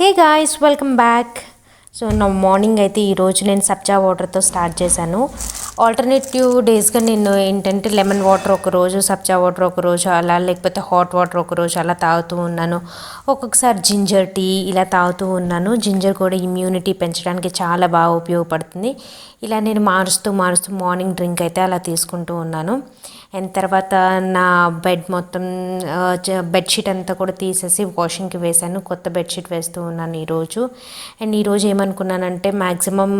Hey guys, welcome back. So నా morning అయితే ఈరోజు నేను సబ్జా వాటర్తో స్టార్ట్ చేశాను. ఆల్టర్నేటివ్ డేస్గా నేను ఏంటంటే లెమన్ వాటర్ ఒకరోజు, సబ్జా వాటర్ ఒకరోజు అలా, లేకపోతే హాట్ వాటర్ ఒకరోజు అలా తాగుతూ ఉన్నాను. ఒక్కొక్కసారి జింజర్ టీ ఇలా తాగుతూ ఉన్నాను. జింజర్ కూడా ఇమ్యూనిటీ పెంచడానికి చాలా బాగా ఉపయోగపడుతుంది. ఇలా నేను మారుస్తూ మార్నింగ్ డ్రింక్ అయితే అలా తీసుకుంటూ ఉన్నాను. అండ్ తర్వాత నా బెడ్ మొత్తం బెడ్షీట్ అంతా కూడా తీసేసి వాషింగ్కి వేశాను. కొత్త బెడ్షీట్ వేస్తూ ఉన్నాను ఈరోజు. అండ్ ఈరోజు ఏమనుకున్నానంటే మ్యాక్సిమం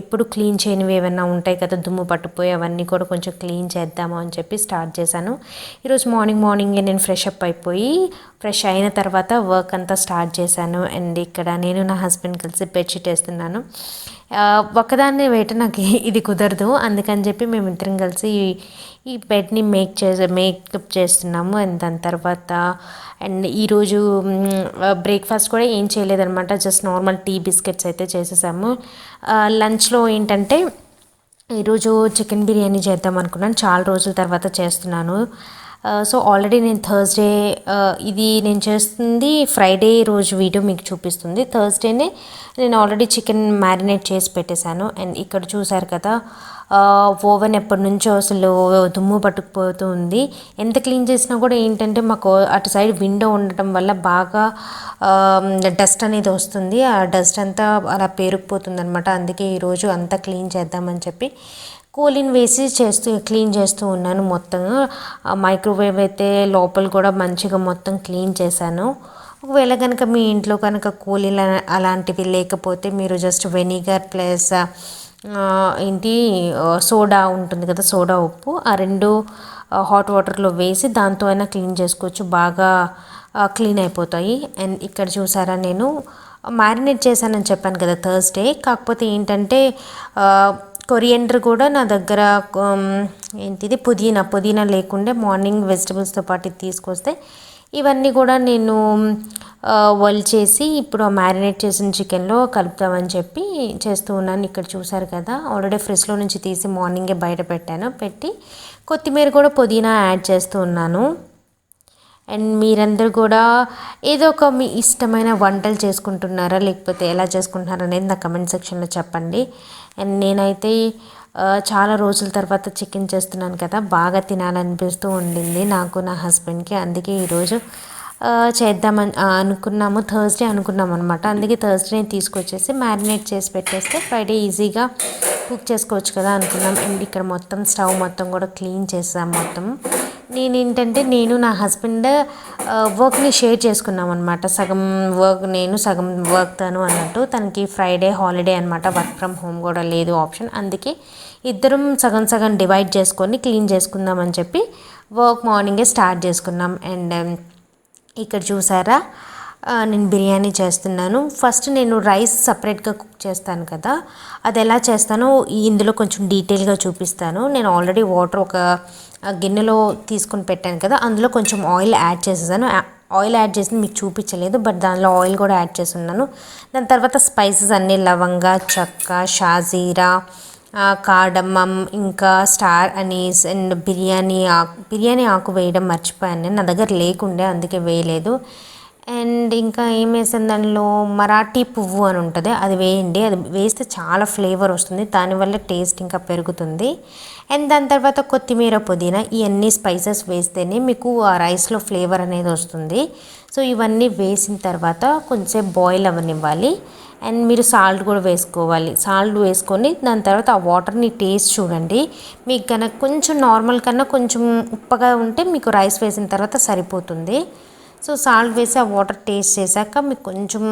ఎప్పుడు క్లీన్ చేయనివి ఏమైనా ఉంటాయి కదా, దుమ్ము పట్టుపోయి అవన్నీ కూడా కొంచెం క్లీన్ చేద్దాము అని చెప్పి స్టార్ట్ చేశాను. ఈరోజు మార్నింగే నేను ఫ్రెష్ అప్ అయిపోయి ఫ్రెష్ అయిన తర్వాత వర్క్ అంతా స్టార్ట్ చేశాను. అండ్ ఇక్కడ నేను నా హస్బెండ్ కలిసి బెడ్షీట్ వేస్తున్నాను. ఒకదాన్ని వేయటం నాకు ఇది కుదరదు, అందుకని చెప్పి మేమిద్దరం కలిసి ఈ బెడ్ని మేకప్ చేస్తున్నాము. అండ్ దాని తర్వాత అండ్ ఈరోజు బ్రేక్ఫాస్ట్ కూడా ఏం చేయలేదన్నమాట, జస్ట్ నార్మల్ టీ బిస్కెట్స్ అయితే చేసేసాము. లంచ్లో ఏంటంటే ఈరోజు చికెన్ బిర్యానీ చేద్దాం అనుకున్నాను, చాలా రోజుల తర్వాత చేస్తున్నాను. సో ఆల్రెడీ నేను థర్స్డే, ఇది నేను చేస్తుంది ఫ్రైడే రోజు వీడియో మీకు చూపిస్తుంది. థర్స్డేనే నేను ఆల్రెడీ చికెన్ మ్యారినేట్ చేసి పెట్టేశాను. అండ్ ఇక్కడ చూసారు కదా, ఓవెన్ ఎప్పటి నుంచో అసలు దుమ్ము పట్టుకుపోతూ ఉంది. ఎంత క్లీన్ చేసినా కూడా ఏంటంటే మాకు అటు సైడ్ విండో ఉండటం వల్ల బాగా డస్ట్ అనేది వస్తుంది. ఆ డస్ట్ అంతా అలా పేరుకుపోతుంది అనమాట. అందుకే ఈరోజు అంతా క్లీన్ చేద్దామని చెప్పి కోలిన్ వేసి క్లీన్ చేస్తూ ఉన్నాను. మొత్తం మైక్రోవేవ్ అయితే లోపల కూడా మంచిగా మొత్తం క్లీన్ చేశాను. ఒకవేళ కనుక మీ ఇంట్లో కనుక కోలిన్ అలాంటివి లేకపోతే మీరు జస్ట్ వెనిగర్ ప్లస్ సోడా ఉంటుంది కదా, సోడా ఉప్పు, ఆ రెండు హాట్ వాటర్లో వేసి దాంతో అయినా క్లీన్ చేసుకోవచ్చు, బాగా క్లీన్ అయిపోతాయి. అండ్ ఇక్కడ చూసారా, నేను మ్యారినేట్ చేశానని చెప్పాను కదా థర్స్డే. కాకపోతే ఏంటంటే కొరియండర్ కూడా నా దగ్గర పుదీనా లేకుండే మార్నింగ్ వెజిటబుల్స్తో పాటు తీసుకొస్తే ఇవన్నీ కూడా నేను చేసి ఇప్పుడు మ్యారినేట్ చేసిన చికెన్లో కలుపుతామని చెప్పి చేస్తూ ఉన్నాను. ఇక్కడ చూసారు కదా, ఆల్రెడీ ఫ్రిడ్జ్లో నుంచి తీసి మార్నింగే బయట పెట్టి కొత్తిమీర కూడా పుదీనా యాడ్ చేస్తూ ఉన్నాను. అండ్ మీరందరూ కూడా ఏదో ఒక మీ ఇష్టమైన వంటలు చేసుకుంటున్నారా, లేకపోతే ఎలా చేసుకుంటున్నారా అనేది నా కమెంట్ సెక్షన్లో చెప్పండి. అండ్ నేనైతే చాలా రోజుల తర్వాత చికెన్ చేస్తున్నాను కదా, బాగా తినాలనిపిస్తూ ఉండింది నాకు, నా హస్బెండ్కి. అందుకే ఈరోజు చేద్దామని అనుకున్నాము, థర్స్డే అనుకున్నాం అనమాట. అందుకే థర్స్డే తీసుకొచ్చేసి మ్యారినేట్ చేసి పెట్టేస్తే ఫ్రైడే ఈజీగా కుక్ చేసుకోవచ్చు కదా అనుకున్నాం. అండ్ ఇక్కడ మొత్తం స్టవ్ మొత్తం కూడా క్లీన్ చేసాం మొత్తం. నేను నా హస్బెండ్ వర్క్ని షేర్ చేసుకున్నాం అనమాట. సగం వర్క్ నేను, సగం వర్క్ తను అన్నట్టు. తనకి ఫ్రైడే హాలిడే అనమాట, వర్క్ ఫ్రమ్ హోమ్ కూడా లేదు ఆప్షన్. అందుకే ఇద్దరం సగం డివైడ్ చేసుకొని క్లీన్ చేసుకుందామని చెప్పి వర్క్ మార్నింగే స్టార్ట్ చేసుకున్నాం. అండ్ ఇక్కడ చూసారా, నేను బిర్యానీ చేస్తున్నాను. ఫస్ట్ నేను రైస్ సపరేట్గా కుక్ చేస్తాను కదా, అది ఎలా చేస్తానో ఇందులో కొంచెం డీటెయిల్గా చూపిస్తాను. నేను ఆల్రెడీ వాటర్ ఒక గిన్నెలో తీసుకుని పెట్టాను కదా, అందులో కొంచెం ఆయిల్ యాడ్ చేసేసాను. ఆయిల్ యాడ్ చేసి మీకు చూపించలేదు, బట్ దానిలో ఆయిల్ కూడా యాడ్ చేస్తున్నాను. దాని తర్వాత స్పైసెస్ అన్నీ లవంగా, చెక్క, షాజీరా, కాడమ్మం, ఇంకా స్టార్ అనీస్ అండ్ బిర్యానీ ఆకు వేయడం మర్చిపోయాను నేను, నా దగ్గర లేకుండే అందుకే వేయలేదు. అండ్ ఇంకా ఏం వేసాను దానిలో, మరాఠీ పువ్వు అని ఉంటుంది, అది వేయండి. అది వేస్తే చాలా ఫ్లేవర్ వస్తుంది, దానివల్ల టేస్ట్ ఇంకా పెరుగుతుంది. అండ్ దాని తర్వాత కొత్తిమీర, పుదీనా, ఇవన్నీ స్పైసెస్ వేస్తేనే మీకు ఆ రైస్లో ఫ్లేవర్ అనేది వస్తుంది. సో ఇవన్నీ వేసిన తర్వాత కొంచెంసేపు బాయిల్ అవ్వనివ్వాలి. అండ్ మీరు సాల్ట్ కూడా వేసుకోవాలి. సాల్ట్ వేసుకొని దాని తర్వాత ఆ వాటర్ని టేస్ట్ చూడండి. మీకు కనుక కొంచెం నార్మల్ కన్నా కొంచెం ఉప్పగా ఉంటే మీకు రైస్ వేసిన తర్వాత సరిపోతుంది. సో సాల్ట్ వేసి ఆ వాటర్ టేస్ట్ చేశాక మీకు కొంచెం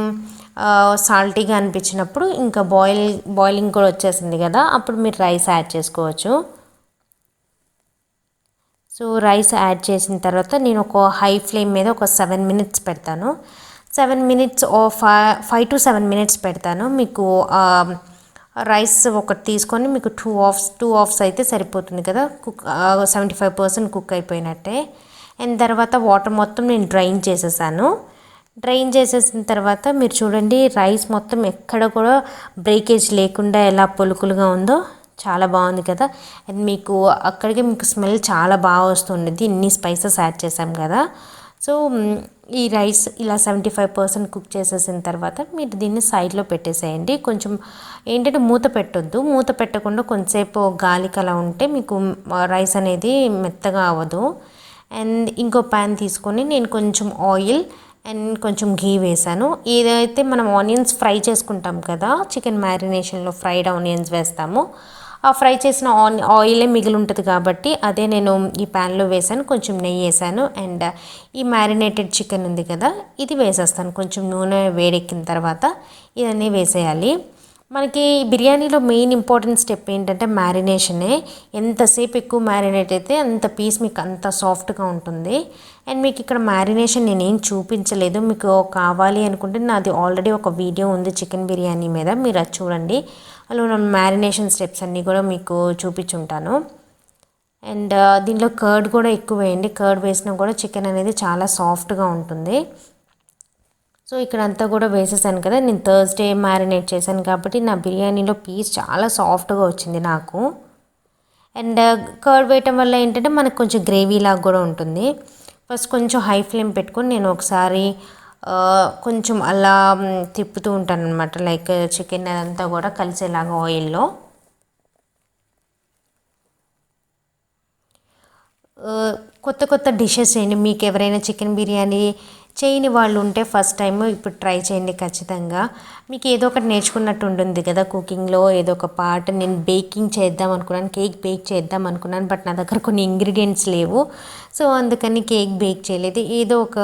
సాల్టీగా అనిపించినప్పుడు ఇంకా బాయిలింగ్ కూడా వచ్చేసింది కదా, అప్పుడు మీరు రైస్ యాడ్ చేసుకోవచ్చు. సో రైస్ యాడ్ చేసిన తర్వాత నేను ఒక హై ఫ్లేమ్ మీద ఒక 7 minutes పెడతాను. 7 minutes 5 to 7 minutes పెడతాను. మీకు రైస్ ఒకటి తీసుకొని మీకు టూ హాఫ్స్ అయితే సరిపోతుంది కదా, 75% కుక్ అయిపోయినట్టే. అండ్ తర్వాత వాటర్ మొత్తం నేను డ్రైన్ చేసేసిన తర్వాత మీరు చూడండి, రైస్ మొత్తం ఎక్కడ కూడా బ్రేకేజ్ లేకుండా ఎలా పొలుకులుగా ఉందో చాలా బాగుంది కదా. అండ్ మీకు అక్కడికి మీకు స్మెల్ చాలా బాగా వస్తుండేది, ఇన్ని స్పైసెస్ యాడ్ చేసాం కదా. సో ఈ రైస్ ఇలా 75% కుక్ చేసేసిన తర్వాత మీరు దీన్ని సైడ్లో పెట్టేసేయండి. కొంచెం ఏంటంటే మూత పెట్టొద్దు, మూత పెట్టకుండా కొంచెంసేపు గాలికి అలా ఉంటే మీకు రైస్ అనేది మెత్తగా అవ్వదు. అండ్ ఇంకో ప్యాన్ తీసుకొని నేను కొంచెం ఆయిల్ అండ్ కొంచెం ఘీ వేసాను. ఏదైతే మనం ఆనియన్స్ ఫ్రై చేసుకుంటాం కదా, చికెన్ మ్యారినేషన్లో ఫ్రైడ్ ఆనియన్స్ వేస్తాము, ఆ ఫ్రై చేసిన ఆయిలే మిగిలి ఉంటుంది కాబట్టి అదే నేను ఈ ప్యాన్లో వేసాను. కొంచెం నెయ్యి వేసాను అండ్ ఈ మ్యారినేటెడ్ చికెన్ ఉంది కదా ఇది వేసేస్తాను. కొంచెం నూనె వేడెక్కిన తర్వాత ఇవన్నీ వేసేయాలి. మనకి బిర్యానీలో మెయిన్ ఇంపార్టెంట్ స్టెప్ ఏంటంటే మ్యారినేషనే. ఎంతసేపు ఎక్కువ మ్యారినేట్ అయితే అంత పీస్ మీకు అంత సాఫ్ట్గా ఉంటుంది. అండ్ మీకు ఇక్కడ మ్యారినేషన్ నేనేం చూపించలేదు, మీకు కావాలి అనుకుంటే నాది ఆల్రెడీ ఒక వీడియో ఉంది చికెన్ బిర్యానీ మీద, మీరు అది చూడండి. అలా నా మ్యారినేషన్ స్టెప్స్ అన్నీ కూడా మీకు చూపించుంటాను. అండ్ దీనిలో కర్డ్ కూడా ఎక్కువ వేయండి, కర్డ్ వేసినా కూడా చికెన్ అనేది చాలా సాఫ్ట్గా ఉంటుంది. సో ఇక్కడ అంతా కూడా వేసేసాను కదా, నేను థర్స్డే మ్యారినేట్ చేశాను కాబట్టి నా బిర్యానీలో పీస్ చాలా సాఫ్ట్గా వచ్చింది నాకు. అండ్ కర్డ్ వేయటం వల్ల ఏంటంటే మనకు కొంచెం గ్రేవీ లాగా కూడా ఉంటుంది. ఫస్ట్ కొంచెం హై ఫ్లేమ్ పెట్టుకొని నేను ఒకసారి కొంచెం అలా తిప్పుతూ ఉంటాను అనమాట, లైక్ చికెన్ అదంతా కూడా కలిసేలాగా ఆయిల్లో. కొత్త కొత్త డిషెస్ చేయండి. మీకు ఎవరైనా చికెన్ బిర్యానీ చేయని వాళ్ళు ఉంటే ఫస్ట్ టైం ఇప్పుడు ట్రై చేయండి ఖచ్చితంగా. మీకు ఏదో ఒకటి నేర్చుకున్నట్టు ఉంటుంది కదా కుకింగ్లో, ఏదో ఒక పార్ట్. నేను బేకింగ్ చేద్దాం అనుకున్నాను, కేక్ బేక్ చేద్దాం అనుకున్నాను, బట్ నా దగ్గర కొన్ని ఇంగ్రీడియంట్స్ లేవు. సో అందుకని కేక్ బేక్ చేయలేదు. ఏదో ఒక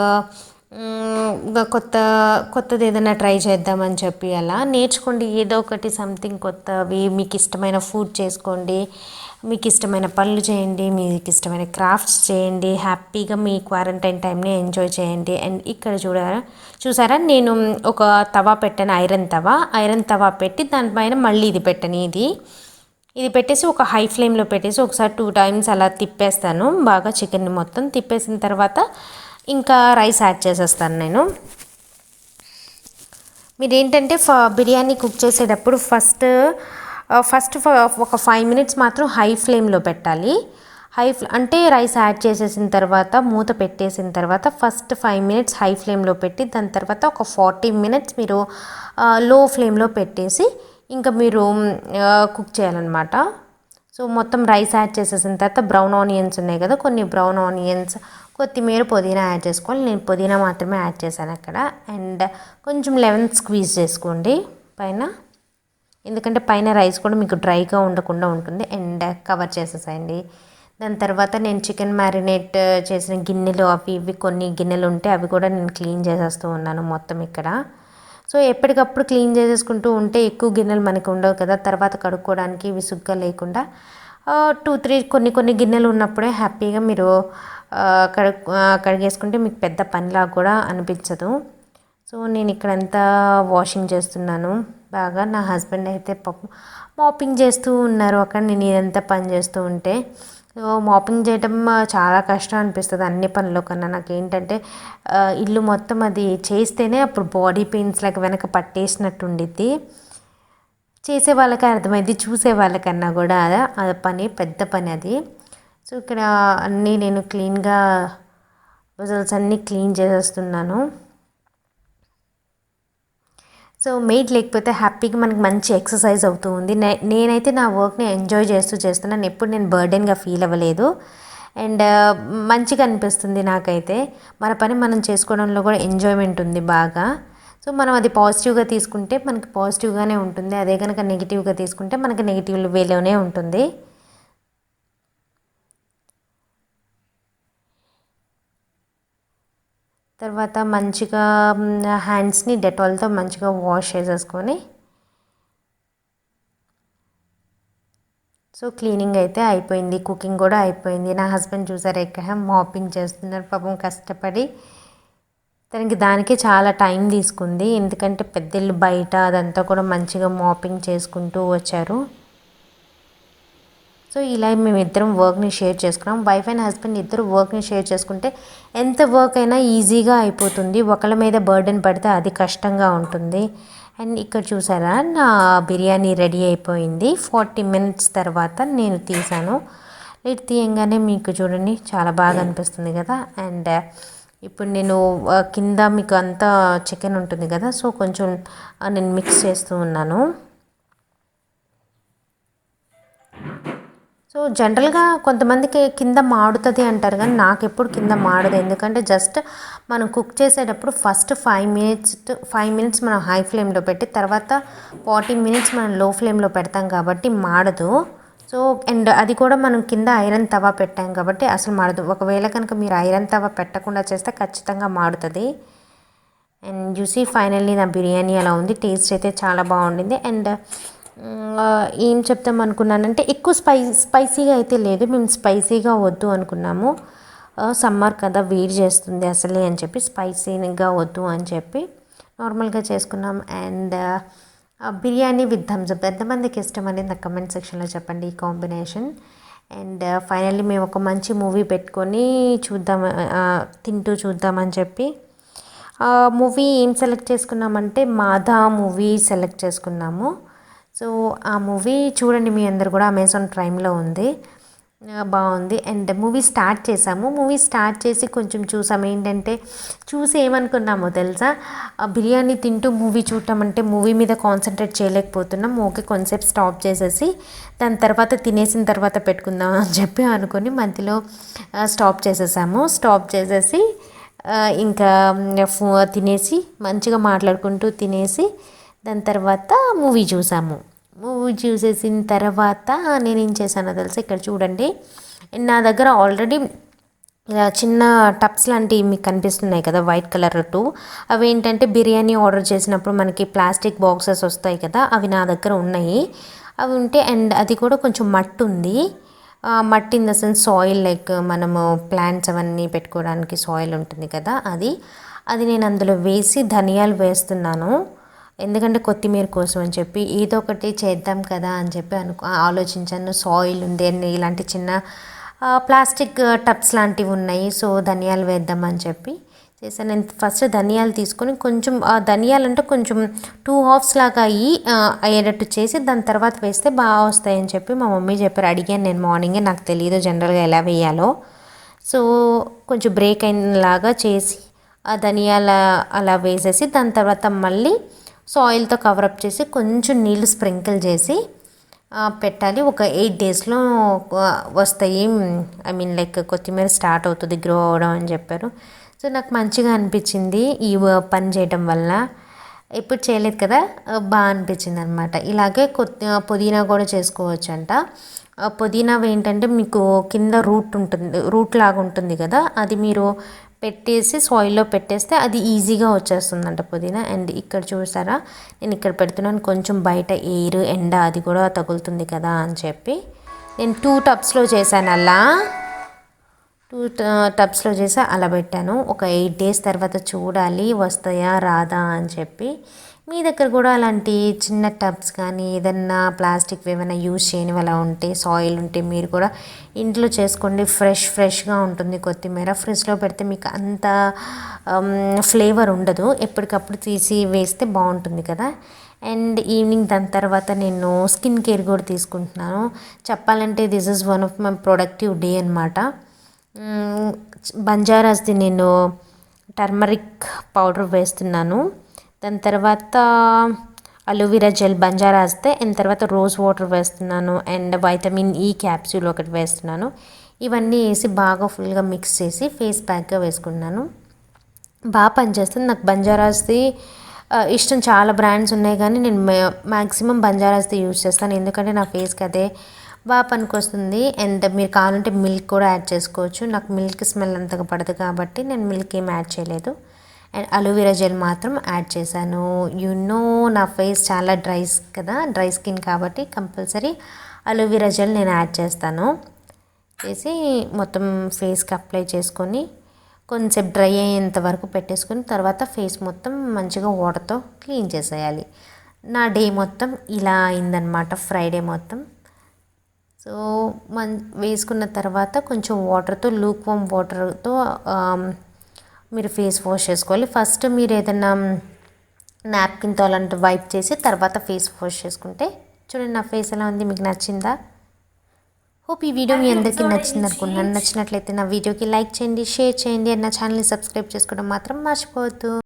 కొత్తది ఏదైనా ట్రై చేద్దామని చెప్పి అలా నేర్చుకోండి. ఏదో ఒకటి సంథింగ్ కొత్తవి, మీకు ఇష్టమైన ఫుడ్ చేసుకోండి, మీకు ఇష్టమైన పనులు చేయండి, మీకు ఇష్టమైన క్రాఫ్ట్స్ చేయండి, హ్యాపీగా మీ క్వారంటైన్ టైంని ఎంజాయ్ చేయండి. అండ్ ఇక్కడ చూసారా నేను ఒక తవా పెట్టాను, ఐరన్ తవా పెట్టి దానిపైన మళ్ళీ ఇది పెట్టాను. ఇది పెట్టేసి ఒక హై ఫ్లేమ్లో పెట్టేసి ఒకసారి 2 టైమ్స్ అలా తిప్పేస్తాను బాగా. చికెన్ని మొత్తం తిప్పేసిన తర్వాత ఇంకా రైస్ యాడ్ చేసేస్తాను నేను. మీరు ఏంటంటే బిర్యానీ కుక్ చేసేటప్పుడు ఫస్ట్ ఒక 5 మినిట్స్ మాత్రం హై ఫ్లేమ్లో పెట్టాలి. అంటే రైస్ యాడ్ చేసేసిన తర్వాత మూత పెట్టేసిన తర్వాత ఫస్ట్ 5 మినిట్స్ హై ఫ్లేమ్లో పెట్టి దాని తర్వాత ఒక 40 మినిట్స్ మీరు లో ఫ్లేమ్లో పెట్టేసి ఇంకా మీరు కుక్ చేయాలన్నమాట. సో మొత్తం రైస్ యాడ్ చేసేసిన తర్వాత బ్రౌన్ ఆనియన్స్ ఉన్నాయి కదా, కొన్ని బ్రౌన్ ఆనియన్స్, కొత్తిమీర, పుదీనా యాడ్ చేసుకోవాలి. నేను పుదీనా మాత్రమే యాడ్ చేశాను అక్కడ. అండ్ కొంచెం లెమన్ స్క్వీజ్ చేసుకోండి పైన, ఎందుకంటే పైన రైస్ కూడా మీకు డ్రైగా ఉండకుండా ఉంటుంది. అండ్ కవర్ చేసేసేయండి. దాని తర్వాత నేను చికెన్ మ్యారినేట్ చేసిన గిన్నెలు అవి ఇవి కొన్ని గిన్నెలు ఉంటే అవి కూడా నేను క్లీన్ చేసేస్తూ ఉన్నాను మొత్తం ఇక్కడ. సో ఎప్పటికప్పుడు క్లీన్ చేసేసుకుంటూ ఉంటే ఎక్కువ గిన్నెలు మనకు ఉండవు కదా, తర్వాత కడుక్కోవడానికి విసుగ్గా లేకుండా 2-3 కొన్ని గిన్నెలు ఉన్నప్పుడే హ్యాపీగా మీరు కడిగేసుకుంటే మీకు పెద్ద పనిలాగా కూడా అనిపించదు. సో నేను ఇక్కడంతా వాషింగ్ చేస్తున్నాను బాగా. నా హస్బెండ్ అయితే పాపం మాపింగ్ చేస్తూ ఉన్నారు అక్కడ, నేను ఇదంతా పని చేస్తూ ఉంటే. సో మాపింగ్ చేయడం చాలా కష్టం అనిపిస్తుంది అన్ని పనుల కన్నా. నాకేంటంటే ఇల్లు మొత్తం అది చేస్తేనే అప్పుడు బాడీ పెయిన్స్ లాగా వెనక పట్టేసినట్టు ఉండిద్ది. చేసే వాళ్ళకి అర్థమైంది, చూసే వాళ్ళకన్నా కూడా అది పని పెద్ద పని అది. సో ఇక్కడ అన్నీ నేను క్లీన్గా వెజల్స్ అన్నీ క్లీన్ చేసేస్తున్నాను. సో మెయిడ్ లేకపోతే హ్యాపీగా మనకి మంచి ఎక్సర్సైజ్ అవుతూ ఉంది. నేనైతే నా వర్క్ని ఎంజాయ్ చేస్తున్నాను. ఎప్పుడు నేను బర్డెన్గా ఫీల్ అవ్వలేదు. అండ్ మంచిగా అనిపిస్తుంది నాకైతే. మన పని మనం చేసుకోవడంలో కూడా ఎంజాయ్మెంట్ ఉంది బాగా. సో మనం అది పాజిటివ్గా తీసుకుంటే మనకి పాజిటివ్గానే ఉంటుంది, అదే కనుక నెగిటివ్గా తీసుకుంటే మనకి నెగిటివ్ వేలోనే ఉంటుంది. తర్వాత మంచిగా హ్యాండ్స్ని డెటాల్తో మంచిగా వాష్ చేసేసుకొని సో క్లీనింగ్ అయితే అయిపోయింది, కుకింగ్ కూడా అయిపోయింది. నా హస్బెండ్ చూసారు ఇక్కడ మాపింగ్ చేస్తున్నారు పాపం కష్టపడి. దానికే చాలా టైం తీసుకుంది, ఎందుకంటే పెద్దలు బయట అదంతా కూడా మంచిగా మాపింగ్ చేసుకుంటూ వచ్చారు. సో ఇలా మేమిద్దరం వర్క్ని షేర్ చేసుకున్నాం. వైఫ్ అండ్ హస్బెండ్ ఇద్దరు వర్క్ని షేర్ చేసుకుంటే ఎంత వర్క్ అయినా ఈజీగా అయిపోతుంది. ఒకళ్ళ మీద బర్డెన్ పడితే అది కష్టంగా ఉంటుంది. అండ్ ఇక్కడ చూసారా నా బిర్యానీ రెడీ అయిపోయింది. 40 మినిట్స్ తర్వాత నేను తీసాను. లిడ్ తీయంగానే మీకు చూడండి చాలా బాగా అనిపిస్తుంది కదా. అండ్ ఇప్పుడు నేను కింద మీకు అంతా చికెన్ ఉంటుంది కదా, సో కొంచెం నేను మిక్స్ చేస్తూ ఉన్నాను. సో జనరల్గా కొంతమందికి కింద మాడుతుంది అంటారు, కానీ నాకు ఎప్పుడు కింద మాడదు. ఎందుకంటే జస్ట్ మనం కుక్ చేసేటప్పుడు ఫస్ట్ 5 మినిట్స్ మనం హై ఫ్లేమ్లో పెట్టి తర్వాత 40 మినిట్స్ మనం లో ఫ్లేమ్లో పెడతాం కాబట్టి మాడదు. సో అండ్ అది కూడా మనం కింద ఐరన్ తవా పెట్టాం కాబట్టి అసలు మాడదు. ఒకవేళ కనుక మీరు ఐరన్ తవా పెట్టకుండా చేస్తే ఖచ్చితంగా మాడుతుంది. అండ్ చూసి ఫైనల్లీ నా బిర్యానీ అలా ఉంది. టేస్ట్ అయితే చాలా బాగుండింది. అండ్ ఏం చెప్తాం అనుకున్నానంటే ఎక్కువ స్పైసీగా అయితే లేదు. మేము స్పైసీగా వద్దు అనుకున్నాము. సమ్మర్ కదా వేడి చేస్తుంది అసలే అని చెప్పి స్పైసీగా వద్దు అని చెప్పి నార్మల్గా చేసుకున్నాం. And biryani with Thums Up ఎంతమందికి ఇష్టం అనేది నాకు కమెంట్ సెక్షన్లో చెప్పండి ఈ కాంబినేషన్. అండ్ ఫైనల్లీ మేము ఒక మంచి మూవీ పెట్టుకొని తింటూ చూద్దామని చెప్పి మూవీ ఏం సెలెక్ట్ చేసుకున్నామంటే మాధా మూవీ సెలెక్ట్ చేసుకున్నాము. సో ఆ మూవీ చూడండి మీ అందరు కూడా, అమెజాన్ ప్రైమ్లో ఉంది, బాగుంది. అండ్ మూవీ స్టార్ట్ చేసాము. మూవీ స్టార్ట్ చేసి కొంచెం చూసాము. ఏంటంటే చూసి ఏమనుకున్నామో తెలుసా, బిర్యానీ తింటూ మూవీ చూడటం అంటే మూవీ మీద కాన్సన్ట్రేట్ చేయలేకపోతున్నాం. ఓకే కొంచెంసేపు స్టాప్ చేసేసి దాని తర్వాత తినేసిన తర్వాత పెట్టుకుందాం అని చెప్పి అనుకుని మధ్యలో స్టాప్ చేసేసాము. స్టాప్ చేసేసి ఇంకా తినేసి మంచిగా మాట్లాడుకుంటూ తినేసి దాని తర్వాత మూవీ చూసాము. మూవీ చూసేసిన తర్వాత నేనేం చేశానో తెలుసా, ఇక్కడ చూడండి నా దగ్గర ఆల్రెడీ ఇలా చిన్న టప్స్ లాంటివి మీకు కనిపిస్తున్నాయి కదా, వైట్ కలర్ 2. అవి ఏంటంటే బిర్యానీ ఆర్డర్ చేసినప్పుడు మనకి ప్లాస్టిక్ బాక్సెస్ వస్తాయి కదా, అవి నా దగ్గర ఉన్నాయి. అవి ఉంటే అండ్ అది కూడా కొంచెం మట్టి ఉంది. మట్టి in the sense soil, like మనము ప్లాంట్స్ అవన్నీ పెట్టుకోవడానికి సాయిల్ ఉంటుంది కదా, అది నేను అందులో వేసి ధనియాలు వేస్తున్నాను. ఎందుకంటే కొత్తిమీర కోసం అని చెప్పి ఏదో ఒకటి చేద్దాం కదా అని చెప్పి ఆలోచించాను. సాయిల్ ఉంది అండ్ ఇలాంటి చిన్న ప్లాస్టిక్ టబ్స్ లాంటివి ఉన్నాయి. సో ధనియాలు వేద్దామని చెప్పి చేశాను. నేను ఫస్ట్ ధనియాలు తీసుకొని కొంచెం ధనియాలు అంటే కొంచెం 2 హాఫ్స్ లాగా అయ్యేటట్టు చేసి దాని తర్వాత వేస్తే బాగా వస్తాయని చెప్పి మా మమ్మీ చెప్పారు. అడిగాను నేను మార్నింగే, నాకు తెలియదు జనరల్గా ఎలా వేయాలో. సో కొంచెం బ్రేక్ అయినలాగా చేసి ఆ ధనియాల అలా వేసేసి దాని తర్వాత మళ్ళీ సాయిల్తో కవరప్ చేసి కొంచెం నీళ్ళు స్ప్రింకిల్ చేసి పెట్టాలి. ఒక 8 డేస్లో వస్తాయి. ఐ మీన్ లైక్ కొత్తిమీర స్టార్ట్ అవుతుంది గ్రో అవ్వడం అని చెప్పారు. సో నాకు మంచిగా అనిపించింది ఈ పని చేయడం వల్ల. ఎప్పుడు చేయలేదు కదా, బాగా అనిపించింది అనమాట. ఇలాగే పుదీనా కూడా చేసుకోవచ్చు అంట. పుదీనా ఏంటంటే మీకు కింద రూట్ లాగా ఉంటుంది కదా, అది మీరు పెట్టేసి సాయిల్లో పెట్టేస్తే అది ఈజీగా వచ్చేస్తుందంట పుదీనా. అండ్ ఇక్కడ చూసారా, నేను ఇక్కడ పెడుతున్నాను కొంచెం బయట ఎయిర్ ఎండ అది కూడా తగులుతుంది కదా అని చెప్పి నేను 2 టబ్స్లో చేశాను. అలా 2 టబ్స్లో చేసి అలా పెట్టాను. ఒక 8 డేస్ తర్వాత చూడాలి వస్తాయా రాదా అని చెప్పి. మీ దగ్గర కూడా అలాంటి చిన్న టబ్స్ కానీ ఏదన్నా ప్లాస్టిక్ ఏమైనా యూజ్ చేయని అలా ఉంటే, సాయిల్ ఉంటే మీరు కూడా ఇంట్లో చేసుకోండి. ఫ్రెష్గా ఉంటుంది కొత్తిమీర. ఫ్రిడ్జ్లో పెడితే మీకు అంత ఫ్లేవర్ ఉండదు. ఎప్పటికప్పుడు తీసి వేస్తే బాగుంటుంది కదా. అండ్ ఈవినింగ్ దాని తర్వాత నేను స్కిన్ కేర్ కూడా తీసుకుంటున్నాను. చెప్పాలంటే this is one of my productive day అనమాట. బంజారాస్ది నేను టర్మరిక్ పౌడర్ వేస్తున్నాను. దాని తర్వాత అలోవెరా జెల్ బంజారాస్దే, అండ్ తర్వాత రోజ్ వాటర్ వేస్తున్నాను. అండ్ వైటమిన్ ఈ క్యాప్సూల్ ఒకటి వేస్తున్నాను. ఇవన్నీ వేసి బాగా ఫుల్గా మిక్స్ చేసి ఫేస్ ప్యాక్గా వేసుకున్నాను. బాగా పనిచేస్తుంది. నాకు బంజారాస్ది ఇష్టం. చాలా బ్రాండ్స్ ఉన్నాయి కానీ నేను మ్యాక్సిమం బంజారాస్ది యూజ్ చేస్తాను. ఎందుకంటే నా ఫేస్కి అదే బాగా పనికొస్తుంది. అండ్ మీరు కావాలంటే మిల్క్ కూడా యాడ్ చేసుకోవచ్చు. నాకు మిల్క్ స్మెల్ అంతగా పడదు కాబట్టి నేను మిల్క్ ఏం యాడ్ చేయలేదు. అండ్ అలోవెరా జెల్ మాత్రం యాడ్ చేశాను. నా ఫేస్ చాలా డ్రై స్కిన్ కాబట్టి కంపల్సరీ అలోవెరా జెల్ నేను యాడ్ చేస్తాను. చేసి మొత్తం ఫేస్కి అప్లై చేసుకొని కొంచెం డ్రై అయ్యేంత వరకు పెట్టేసుకొని తర్వాత ఫేస్ మొత్తం మంచిగా వాటర్తో క్లీన్ చేసేయాలి. నా డే మొత్తం ఇలా అయిందనమాట, ఫ్రైడే మొత్తం. సో వేసుకున్న తర్వాత కొంచెం వాటర్తో లూక్వామ్ వాటర్తో మీరు ఫేస్ వాష్ చేసుకోవాలి. ఫస్ట్ మీరు ఏదైనా నాప్కిన్తో అలాంటి వైప్ చేసి తర్వాత ఫేస్ వాష్ చేసుకుంటే చూడండి నా ఫేస్ ఎలా ఉంది, మీకు నచ్చిందా? హోప్ ఈ వీడియో మీ అందరికీ నచ్చింది అనుకుంటున్నాను. నచ్చినట్లయితే నా వీడియోకి లైక్ చేయండి, షేర్ చేయండి, అండ్ నా ఛానల్ని సబ్స్క్రైబ్ చేసుకోవడం మాత్రం మర్చిపోవద్దు.